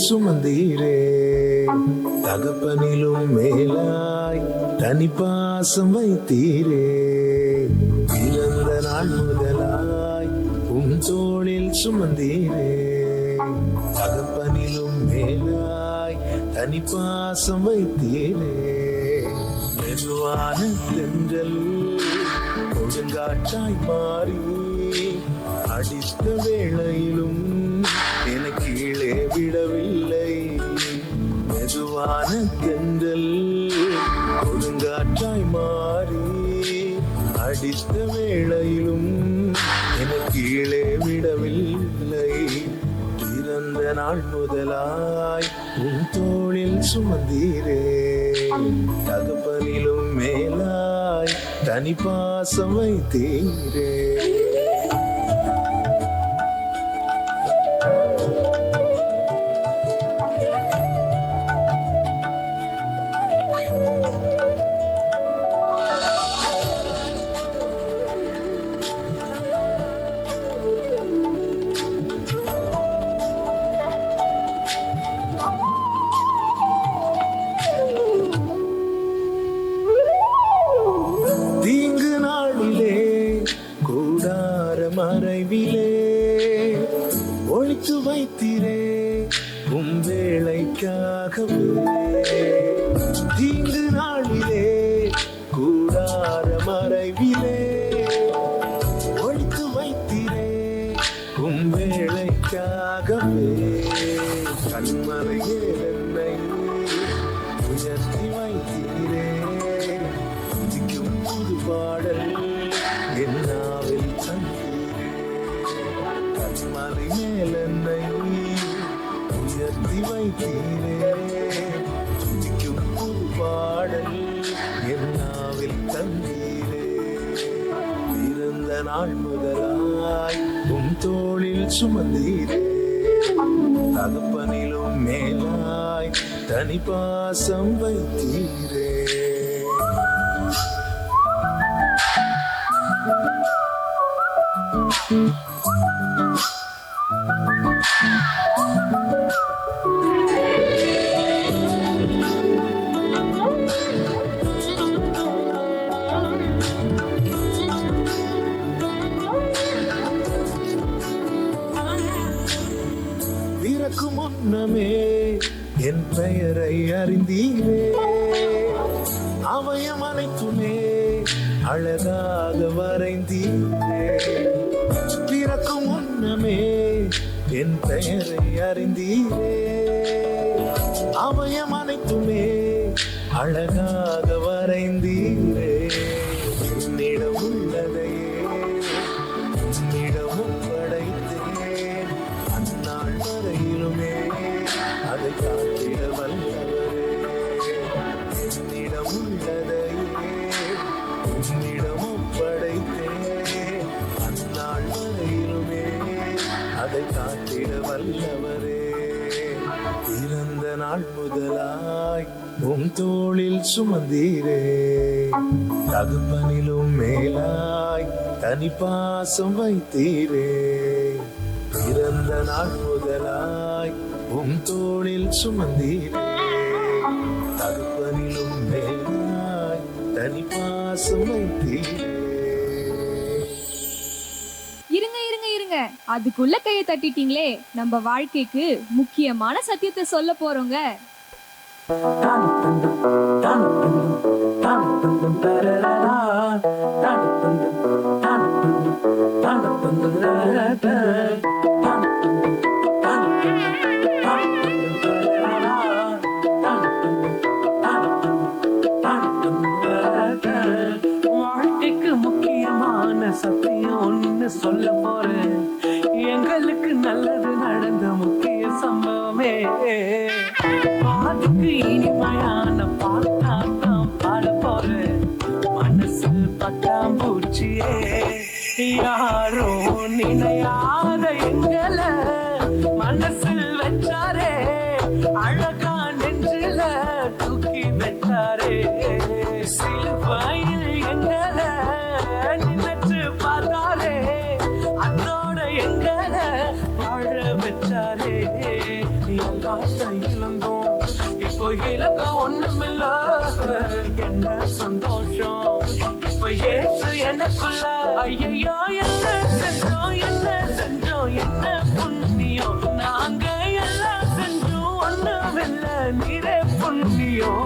சுமந்தீரே. தகப்பனிலும் மேலாய் தனி பாசம் வைத்தீரே. பிறந்த நாள் முதலாய் உன் தோளில் சுமந்தீரே. தகப்பனிலும் மேலாய் தனி பாசம் வைத்தீரே. மெதுவான தென்றல் கொடுங்காற்றாய் மாறி அடித்த வேளையிலும் என கீழே விடவில்லை. மெதுவான தென்றல் கொடுங்காற்றாய் மாறி அடித்த வேளையிலும் என கீழே விடவில்லை. பிறந்த நாள் முதலாய் உன் தோளில் சுமந்தீரே. தகப்பனிலும் மேலாய் தனி பாசம் வைத்தீரே. தீங்கு நாளிலே கூடார மறைவிலே ஒழித்து வைத்திரே உம் வேளைக்காகவே. தீங்கு நாளிலே கூடார மறைவிலே ஒழித்து வைத்திரே உம் வேளைக்காகவே. கண்மலையே என்னை உயர்த்தி வைத்தீரே. புது பாடல் என்னாவில் தந்தீரே. கண்மலை மேல் என்னை உயர்த்தி வைத்தீரே. துதிக்கும் புது பாடல் என்னாவில் தந்தீரே. பிறந்த நாள் முதலாய் உன் தோளில் சுமந்தீரே. தகப்பனிலும் மேலாய் தனி பாசம் வைத்தீரே. பிறக்கு முன்னமே என் பெயரை அறிந்தீரே. அவயம் அனைத்துமே அழகாக வரைந்தீரே. பிறக்கும் முன்னமே என் பெயரை அறிந்தீரே. அவயம் அனைத்துமே அழகாக வரைந்தீரே. என்னிடம் உள்ளதையே உன்னிடமும் படைத்தேன். அந்நாள் வரையிலுமே அதை காத்திட வல்லவரே. என்னிடம் உள்ளதையே உன்னிடமும் படைத்தேன். அந்நாள் வரையிலுமே அதை காத்திட வல்லவரே. பிறந்த நாள் முதலாய் உம் தோளில் சுமந்தீரே. தகப்பனிலும் மேலாய் தனி பாசம் வைத்தீரே. பிறந்த நாள் முதலாய் உம் தோளில் சுமந்தீரே. தகப்பனிலும் மேலாய் தனி பாசம் வைத்தீரே. இருங்க, அதுக்குள்ள கையை தட்டிட்டீங்களே. நம்ம வாழ்க்கைக்கு முக்கியமான சத்தியத்தை சொல்ல போறோங்க. வாழ்க்கைக்கு முக்கியமான சத்தியம் ஒண்ணு சொல்ல போறேன். எங்களுக்கு நல்லது நடந்த முக்கிய சம்பவமே. பாட்டுக்கு இனிமையான பாட்டாட்டம் பாட போறேன். மனசு பட்டாம்பூச்சியே யாரோ நினையாத எங்களை மனசில் வச்சாரே. அழகா நெஞ்சில தூக்கி வச்சாரே. சிலுவையில் எங்களை நினைச்சு பார்த்தாரே. அதோட எங்களை வாழ வச்சாரே. எல்லா இலக்க ஒண்ணுமில்ல என்ன சந்தோஷம் இப்ப ஏசு எனக்குள்ள ஐயோ என்ன செஞ்சோம் என்ன புண்ணியம் நாங்க எல்லாம் செஞ்சோம் ஒண்ணுமில்ல நீரே புண்ணியம்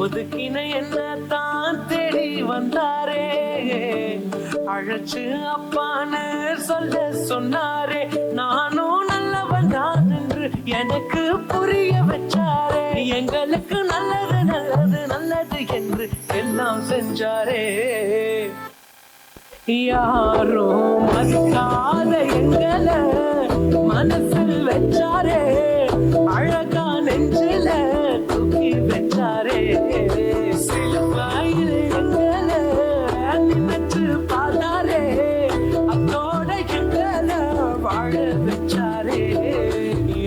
ஒதுக்கின என்ன தான் தேடி வந்தாரே அழைச்சு அப்பான்னு சொல்ல சொன்னாரே நானும் நல்லவன் தான் என்று எனக்கு புரிய வச்சாரே எங்களுக்கு நல்லது நல்லது நல்லது என்று எல்லாம் செஞ்சாரே யாரும் மதிக்காத எங்களை மனசில் வச்சாரே அழகா நெஞ்சில தூக்கி வச்சாரே சிலுவையில் எங்களை நினைச்சு பார்த்தாரே அதோட எங்களை வாழ வச்சாரே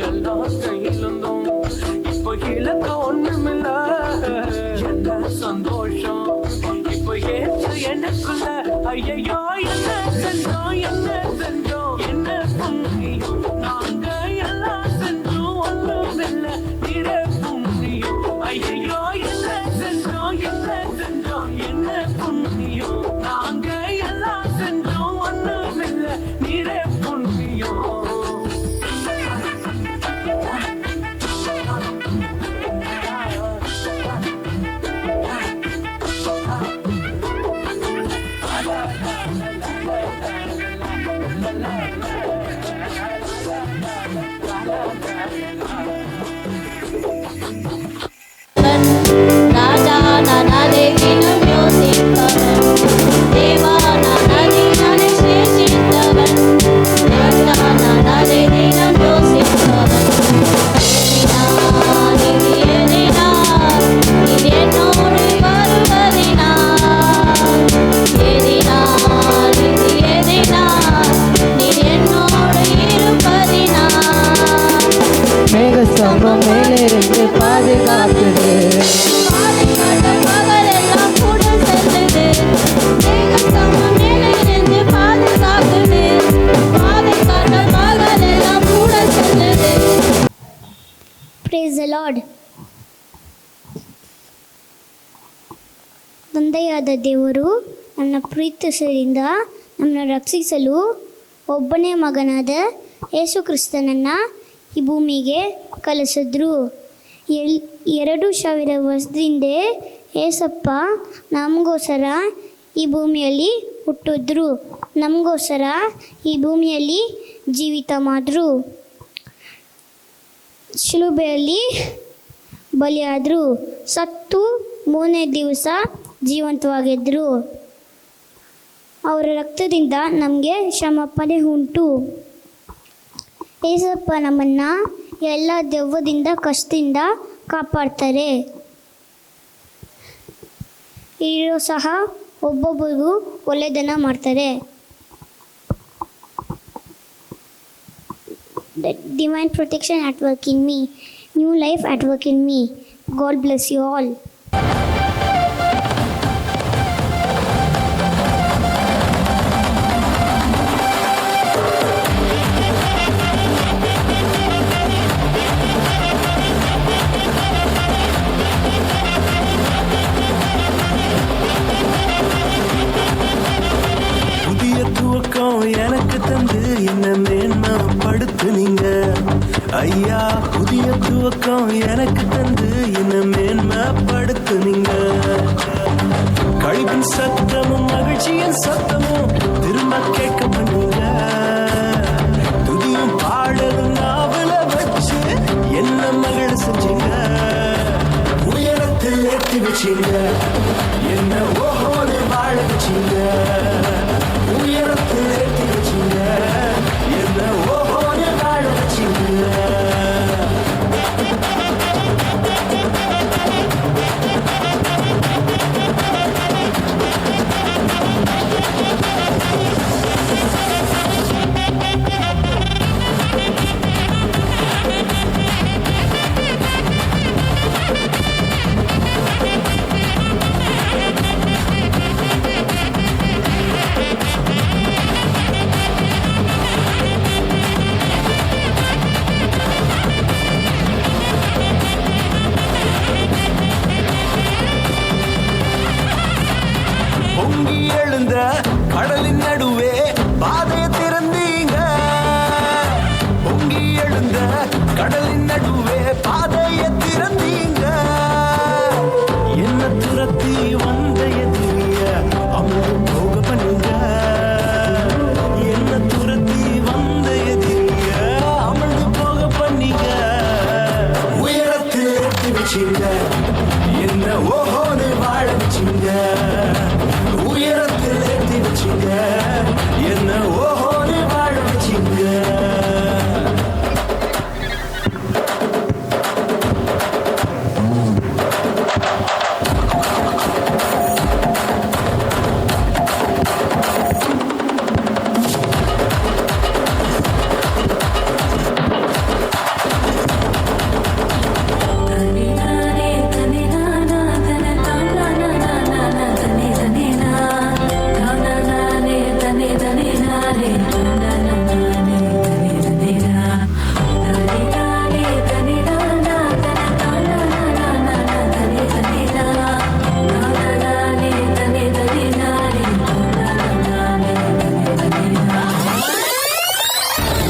எல்லா கையிலிருந்தும் இப்போ இலக்க ஒண்ணுமில்ல என்ன சந்தோஷம் இப்போ ஏற்று எனக்குள்ள ஐயோ என்ன செஞ்சோம் என்ன புண்ணியம் நாங்க எல்லாம் செஞ்சோம் ஒண்ணுமில்ல நீரே புண்ணியம் ஐயோ என்ன செஞ்சோம் என்ன புண்ணியம் நாங்க எல்லாம் செஞ்சோம் ஒண்ணுமில்ல நீரே புண்ணியம் ராஜா நானே தினம் யோசிப்பவன் தேவா நானே நானே சேஷித்தவன் ராஜா நானே தினம் யோசிப்பவன் எதினா இது என்னோடு வருவதினா எதினா நீ என்னோடு இருப்பதினா மேகஸ்தம்பம் மேலிருந்து பாதுகாக்குது மகளெல்லாம் கூட செல்லுது மேகஸ்தம்பம் மேலிருந்து பாதுகாக்குது பாதைக்காட்ட மகளெல்லாம் கூட செல்லுது. Praise the Lord. ತಂದೆಯಾದ ದೇವರು ನನ್ನ ಪ್ರೀತಿಸಿದ ನಮ್ಮನ್ನು ರಕ್ಷಿಸಲು ಒಬ್ಬನೇ ಮಗನಾದ ಯೇಸು ಕ್ರಿಸ್ತನನ್ನು ಈ ಭೂಮಿಗೆ ಕಳಿಸಿದ್ರು. 2000 ವರ್ಷದಿಂದ ಏಸಪ್ಪ ನಮಗೋಸ್ಕರ ಈ ಭೂಮಿಯಲ್ಲಿ ಹುಟ್ಟಿದ್ರು, ನಮಗೋಸ್ಕರ ಈ ಭೂಮಿಯಲ್ಲಿ ಜೀವಿತ ಮಾಡಿದ್ರು, ಶಿಲುಬೆಯಲ್ಲಿ ಬಲಿಯಾದರು, ಸತ್ತು 3ನೇ ದಿವಸ ಜೀವಂತವಾಗಿದ್ದರು. ಅವರ ರಕ್ತದಿಂದ ನಮಗೆ ಕ್ಷಮಾಪಣೆ ಉಂಟು. ಏಸಪ್ಪ ನಮ್ಮನ್ನು ಎಲ್ಲ ದೆವ್ವದಿಂದ ಕಷ್ಟದಿಂದ ಕಾಪಾಡ್ತಾರೆ. ಇರೋ ಸಹ ಒಬ್ಬೊಬ್ಬರಿಗೂ ಒಳ್ಳೆಯದನ್ನು ಮಾಡ್ತಾರೆ. That divine protection at work in me, new life at work in me. God bless you all. புதிய துவக்கம் எனக்கு தந்து என்ன மேன்மைப்படுத்துனீங்க ஐயா. புதிய துவக்கம் எனக்கு தந்து என்ன மேன்மைப்படுத்துனீங்க. கழிவின் சத்தமும் மகிழ்ச்சியின் சத்தமும் திரும்ப கேட்க பண்ணீங்க. துதியும் பாடலும் நாவல வச்சு என்ன மகிழ செஞ்சீங்க. உயரத்தில் ஏற்றி வச்சீங்க, என்ன ஓஹோன்னு வாழ வச்சீங்க. உயரத்தில் ஏற்றி வச்சீங்க, என்ன ஓஹோன்னு வாழ வச்சீங்க. கடலின் நடுவே பாதையை திறந்தீங்க பொங்கி எழுந்த கடலின் நடுவே பாதையை திறந்தீங்க என்ன துரத்தி வந்த எதிரிய அமுது போக பண்ணுங்க என்ன துரத்தி வந்த எதிரிய அமுது போக பண்ணீங்க உயரத்தில் ஏற்றி வச்சீங்க என்ன ஓஹோன்னு வாழ வச்சீங்க உயரத்தில் ஏற்றி வச்சீங்க என்ன ஓஹோன்னு வாழ வச்சீங்க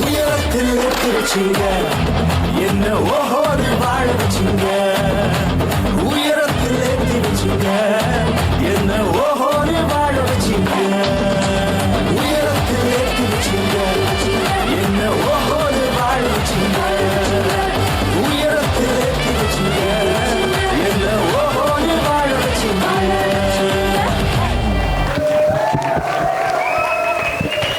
உயரத்தில் ஏற்றி வச்சீங்க என்ன ஓஹோ